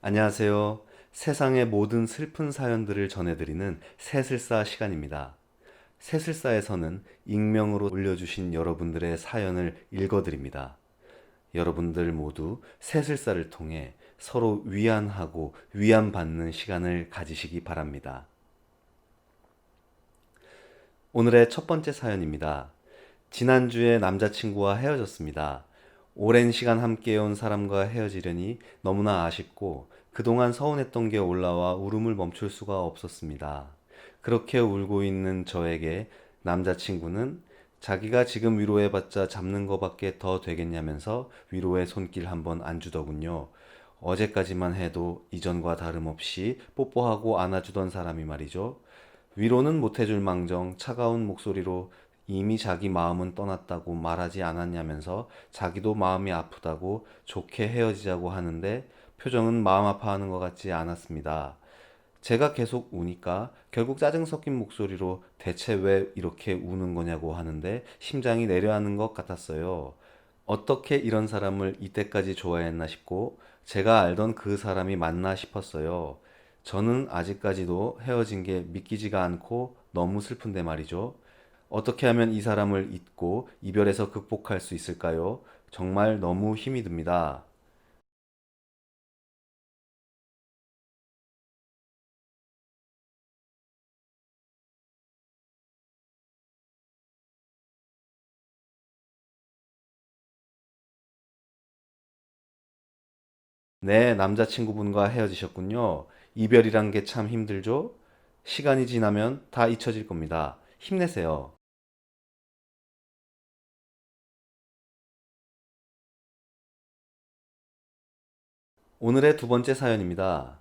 안녕하세요. 세상의 모든 슬픈 사연들을 전해드리는 새슬사 시간입니다. 새슬사에서는 익명으로 올려주신 여러분들의 사연을 읽어드립니다. 여러분들 모두 새슬사를 통해 서로 위안하고 위안받는 시간을 가지시기 바랍니다. 오늘의 첫 번째 사연입니다. 지난주에 남자친구와 헤어졌습니다. 오랜 시간 함께해온 사람과 헤어지려니 너무나 아쉽고 그동안 서운했던 게 올라와 울음을 멈출 수가 없었습니다. 그렇게 울고 있는 저에게 남자친구는 자기가 지금 위로해봤자 잡는 거밖에 더 되겠냐면서 위로의 손길 한번 안 주더군요. 어제까지만 해도 이전과 다름없이 뽀뽀하고 안아주던 사람이 말이죠. 위로는 못해줄 망정 차가운 목소리로 이미 자기 마음은 떠났다고 말하지 않았냐면서 자기도 마음이 아프다고 좋게 헤어지자고 하는데 표정은 마음 아파하는 것 같지 않았습니다. 제가 계속 우니까 결국 짜증 섞인 목소리로 대체 왜 이렇게 우는 거냐고 하는데 심장이 내려앉는 것 같았어요. 어떻게 이런 사람을 이때까지 좋아했나 싶고 제가 알던 그 사람이 맞나 싶었어요. 저는 아직까지도 헤어진 게 믿기지가 않고 너무 슬픈데 말이죠. 어떻게 하면 이 사람을 잊고 이별에서 극복할 수 있을까요? 정말 너무 힘이 듭니다. 네, 남자친구분과 헤어지셨군요. 이별이란 게 참 힘들죠? 시간이 지나면 다 잊혀질 겁니다. 힘내세요. 오늘의 두 번째 사연입니다.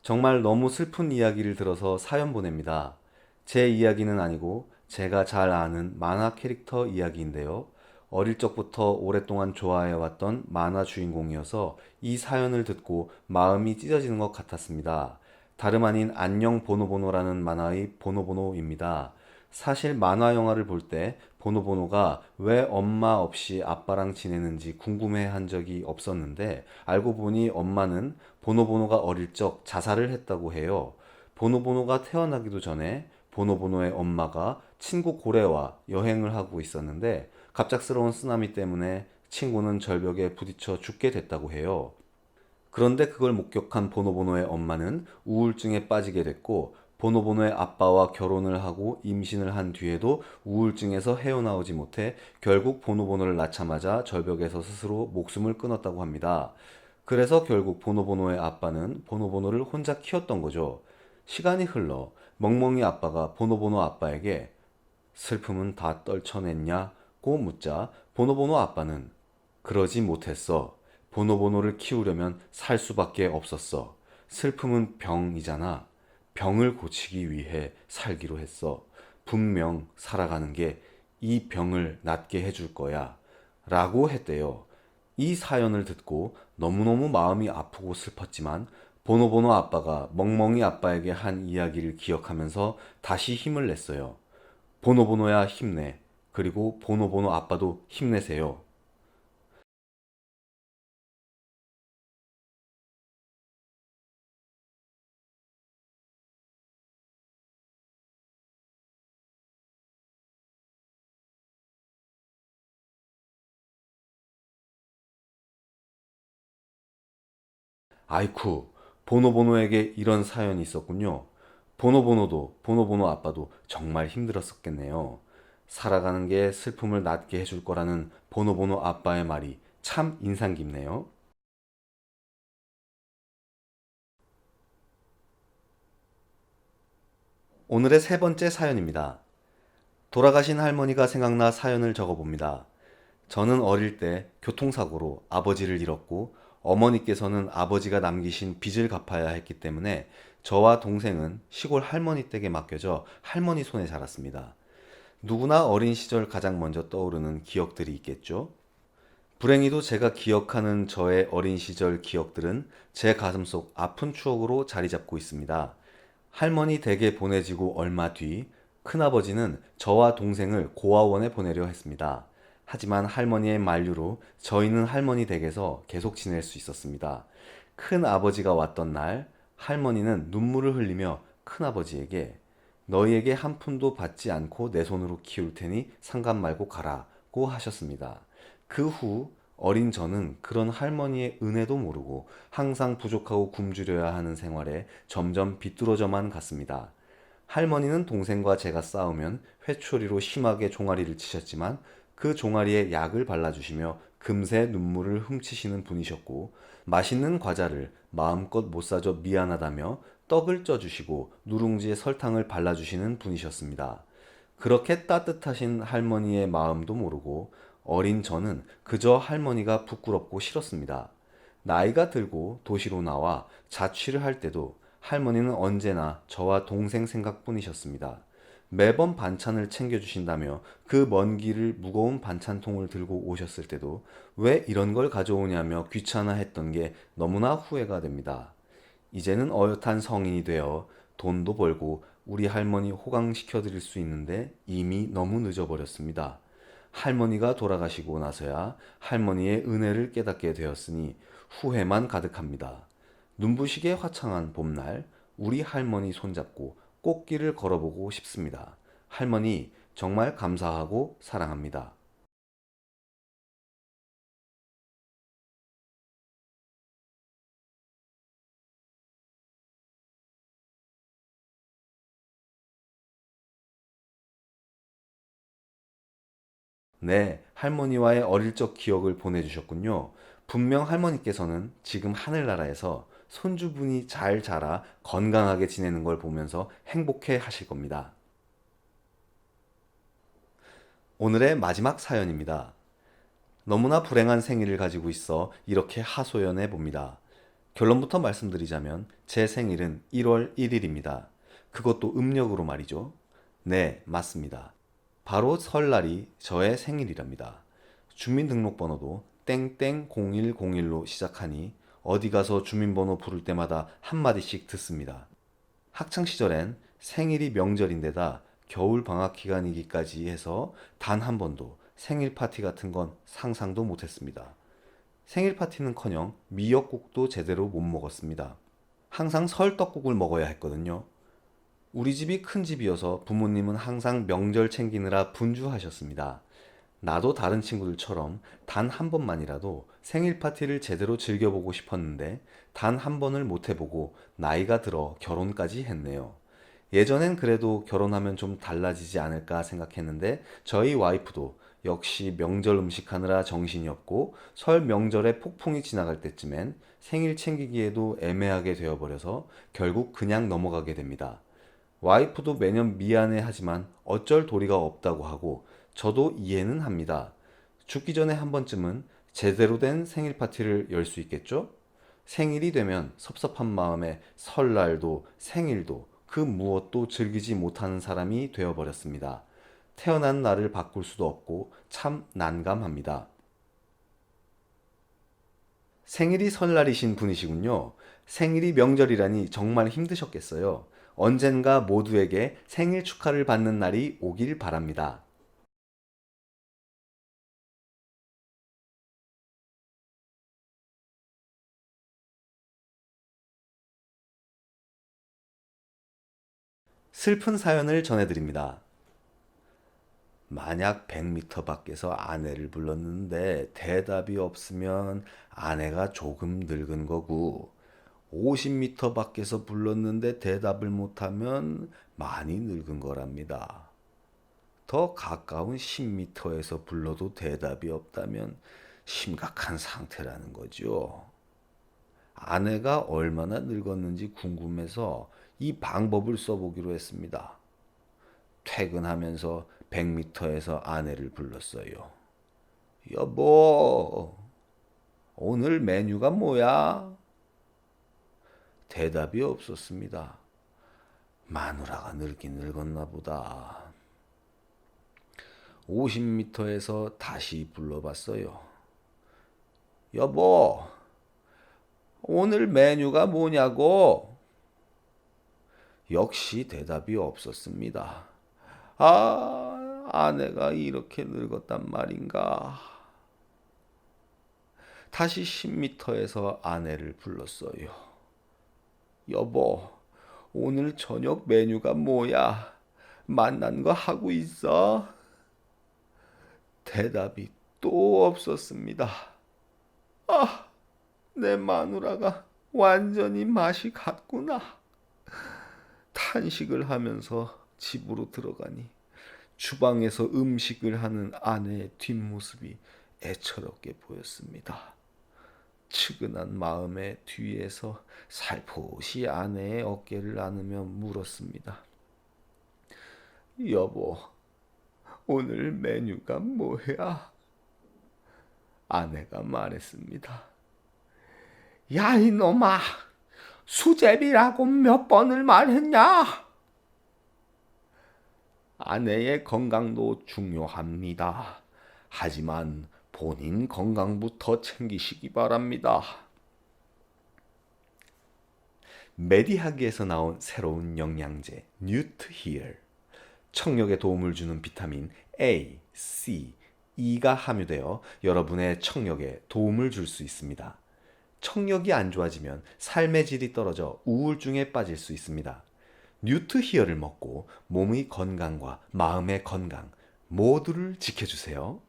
정말 너무 슬픈 이야기를 들어서 사연 보냅니다. 제 이야기는 아니고 제가 잘 아는 만화 캐릭터 이야기인데요. 어릴 적부터 오랫동안 좋아해왔던 만화 주인공이어서 이 사연을 듣고 마음이 찢어지는 것 같았습니다. 다름 아닌 안녕 보노보노라는 만화의 보노보노입니다. 사실 만화 영화를 볼 때 보노보노가 왜 엄마 없이 아빠랑 지내는지 궁금해 한 적이 없었는데 알고 보니 엄마는 보노보노가 어릴 적 자살을 했다고 해요. 보노보노가 태어나기도 전에 보노보노의 엄마가 친구 고래와 여행을 하고 있었는데 갑작스러운 쓰나미 때문에 친구는 절벽에 부딪혀 죽게 됐다고 해요. 그런데 그걸 목격한 보노보노의 엄마는 우울증에 빠지게 됐고 보노보노의 아빠와 결혼을 하고 임신을 한 뒤에도 우울증에서 헤어나오지 못해 결국 보노보노를 낳자마자 절벽에서 스스로 목숨을 끊었다고 합니다. 그래서 결국 보노보노의 아빠는 보노보노를 혼자 키웠던 거죠. 시간이 흘러 멍멍이 아빠가 보노보노 아빠에게 슬픔은 다 떨쳐냈냐고 묻자 보노보노 아빠는 그러지 못했어. 보노보노를 키우려면 살 수밖에 없었어. 슬픔은 병이잖아. 병을 고치기 위해 살기로 했어. 분명 살아가는 게 이 병을 낫게 해줄 거야. 라고 했대요. 이 사연을 듣고 너무너무 마음이 아프고 슬펐지만 보노보노 아빠가 멍멍이 아빠에게 한 이야기를 기억하면서 다시 힘을 냈어요. 보노보노야 힘내. 그리고 보노보노 아빠도 힘내세요. 아이쿠, 보노보노에게 이런 사연이 있었군요. 보노보노도, 보노보노 아빠도 정말 힘들었었겠네요. 살아가는 게 슬픔을 낫게 해줄 거라는 보노보노 아빠의 말이 참 인상 깊네요. 오늘의 세 번째 사연입니다. 돌아가신 할머니가 생각나 사연을 적어봅니다. 저는 어릴 때 교통사고로 아버지를 잃었고 어머니께서는 아버지가 남기신 빚을 갚아야 했기 때문에 저와 동생은 시골 할머니 댁에 맡겨져 할머니 손에 자랐습니다. 누구나 어린 시절 가장 먼저 떠오르는 기억들이 있겠죠? 불행히도 제가 기억하는 저의 어린 시절 기억들은 제 가슴속 아픈 추억으로 자리 잡고 있습니다. 할머니 댁에 보내지고 얼마 뒤 큰아버지는 저와 동생을 고아원에 보내려 했습니다. 하지만 할머니의 만류로 저희는 할머니 댁에서 계속 지낼 수 있었습니다. 큰아버지가 왔던 날 할머니는 눈물을 흘리며 큰아버지에게 너희에게 한 푼도 받지 않고 내 손으로 키울 테니 상관 말고 가라고 하셨습니다. 그 후 어린 저는 그런 할머니의 은혜도 모르고 항상 부족하고 굶주려야 하는 생활에 점점 비뚤어져만 갔습니다. 할머니는 동생과 제가 싸우면 회초리로 심하게 종아리를 치셨지만 그 종아리에 약을 발라주시며 금세 눈물을 훔치시는 분이셨고 맛있는 과자를 마음껏 못 사줘 미안하다며 떡을 쪄주시고 누룽지에 설탕을 발라주시는 분이셨습니다. 그렇게 따뜻하신 할머니의 마음도 모르고 어린 저는 그저 할머니가 부끄럽고 싫었습니다. 나이가 들고 도시로 나와 자취를 할 때도 할머니는 언제나 저와 동생 생각뿐이셨습니다. 매번 반찬을 챙겨주신다며 그 먼 길을 무거운 반찬통을 들고 오셨을 때도 왜 이런 걸 가져오냐며 귀찮아 했던 게 너무나 후회가 됩니다. 이제는 어엿한 성인이 되어 돈도 벌고 우리 할머니 호강시켜 드릴 수 있는데 이미 너무 늦어버렸습니다. 할머니가 돌아가시고 나서야 할머니의 은혜를 깨닫게 되었으니 후회만 가득합니다. 눈부시게 화창한 봄날, 우리 할머니 손잡고 꽃길을 걸어보고 싶습니다. 할머니, 정말 감사하고 사랑합니다. 네, 할머니와의 어릴 적 기억을 보내주셨군요. 분명 할머니께서는 지금 하늘나라에서 손주분이 잘 자라 건강하게 지내는 걸 보면서 행복해 하실 겁니다. 오늘의 마지막 사연입니다. 너무나 불행한 생일을 가지고 있어 이렇게 하소연해 봅니다. 결론부터 말씀드리자면 제 생일은 1월 1일입니다. 그것도 음력으로 말이죠. 네, 맞습니다. 바로 설날이 저의 생일이랍니다. 주민등록번호도 땡땡 0101로 시작하니 어디 가서 주민번호 부를 때마다 한마디씩 듣습니다. 학창시절엔 생일이 명절인데다 겨울 방학 기간이기까지 해서 단 한 번도 생일 파티 같은 건 상상도 못했습니다. 생일 파티는커녕 미역국도 제대로 못 먹었습니다. 항상 설떡국을 먹어야 했거든요. 우리 집이 큰 집이어서 부모님은 항상 명절 챙기느라 분주하셨습니다. 나도 다른 친구들처럼 단 한 번만이라도 생일 파티를 제대로 즐겨보고 싶었는데 단 한 번을 못 해보고 나이가 들어 결혼까지 했네요. 예전엔 그래도 결혼하면 좀 달라지지 않을까 생각했는데 저희 와이프도 역시 명절 음식 하느라 정신이 없고 설 명절에 폭풍이 지나갈 때쯤엔 생일 챙기기에도 애매하게 되어버려서 결국 그냥 넘어가게 됩니다. 와이프도 매년 미안해 하지만 어쩔 도리가 없다고 하고 저도 이해는 합니다. 죽기 전에 한 번쯤은 제대로 된 생일 파티를 열 수 있겠죠? 생일이 되면 섭섭한 마음에 설날도 생일도 그 무엇도 즐기지 못하는 사람이 되어버렸습니다. 태어난 날을 바꿀 수도 없고 참 난감합니다. 생일이 설날이신 분이시군요. 생일이 명절이라니 정말 힘드셨겠어요. 언젠가 모두에게 생일 축하를 받는 날이 오길 바랍니다. 슬픈 사연을 전해드립니다. 만약 100m 밖에서 아내를 불렀는데 대답이 없으면 아내가 조금 늙은 거고, 50m 밖에서 불렀는데 대답을 못하면 많이 늙은 거랍니다. 더 가까운 10m에서 불러도 대답이 없다면 심각한 상태라는 거죠. 아내가 얼마나 늙었는지 궁금해서 이 방법을 써보기로 했습니다. 퇴근하면서 100m에서 아내를 불렀어요. 여보, 오늘 메뉴가 뭐야? 대답이 없었습니다. 마누라가 늙긴 늙었나 보다. 50m에서 다시 불러봤어요. 여보, 오늘 메뉴가 뭐냐고? 역시 대답이 없었습니다. 아내가 이렇게 늙었단 말인가. 다시 10m에서 아내를 불렀어요. 여보, 오늘 저녁 메뉴가 뭐야? 만난 거 하고 있어? 대답이 또 없었습니다. 내 마누라가 완전히 맛이 갔구나. 탄식을 하면서 집으로 들어가니 주방에서 음식을 하는 아내의 뒷모습이 애처롭게 보였습니다. 측은한 마음의 뒤에서 살포시 아내의 어깨를 안으며 물었습니다. 여보, 오늘 메뉴가 뭐야? 아내가 말했습니다. 야, 이놈아! 수제비라고 몇 번을 말했냐? 아내의 건강도 중요합니다. 하지만 본인 건강부터 챙기시기 바랍니다. 메디하기에서 나온 새로운 영양제 뉴트히얼. 청력에 도움을 주는 비타민 A, C, E가 함유되어 여러분의 청력에 도움을 줄 수 있습니다. 청력이 안 좋아지면 삶의 질이 떨어져 우울증에 빠질 수 있습니다. 뉴트히얼을 먹고 몸의 건강과 마음의 건강 모두를 지켜주세요.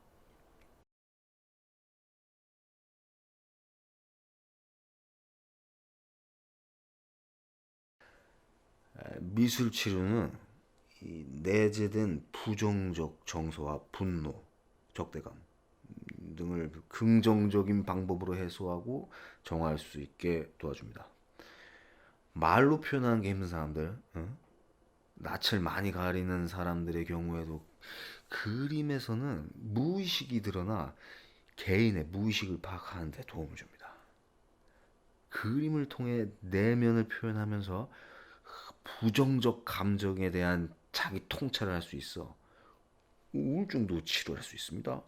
미술 치료는 이 내재된 부정적 정서와 분노, 적대감 등을 긍정적인 방법으로 해소하고 정화할 수 있게 도와줍니다. 말로 표현하는 게 힘든 사람들, 낯을 많이 가리는 사람들의 경우에도 그림에서는 무의식이 드러나 개인의 무의식을 파악하는 데 도움을 줍니다. 그림을 통해 내면을 표현하면서 부정적 감정에 대한 자기 통찰을 할 수 있어 우울증도 치료할 수 있습니다.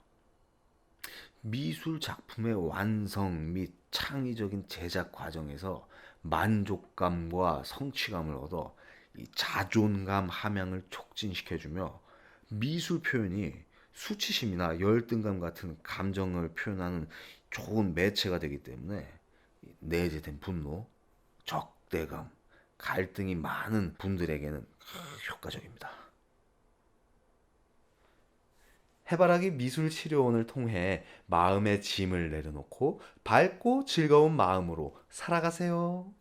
미술 작품의 완성 및 창의적인 제작 과정에서 만족감과 성취감을 얻어 이 자존감 함양을 촉진시켜주며 미술 표현이 수치심이나 열등감 같은 감정을 표현하는 좋은 매체가 되기 때문에 내재된 분노, 적대감, 갈등이 많은 분들에게는 효과적입니다. 해바라기 미술치료원을 통해 마음의 짐을 내려놓고 밝고 즐거운 마음으로 살아가세요.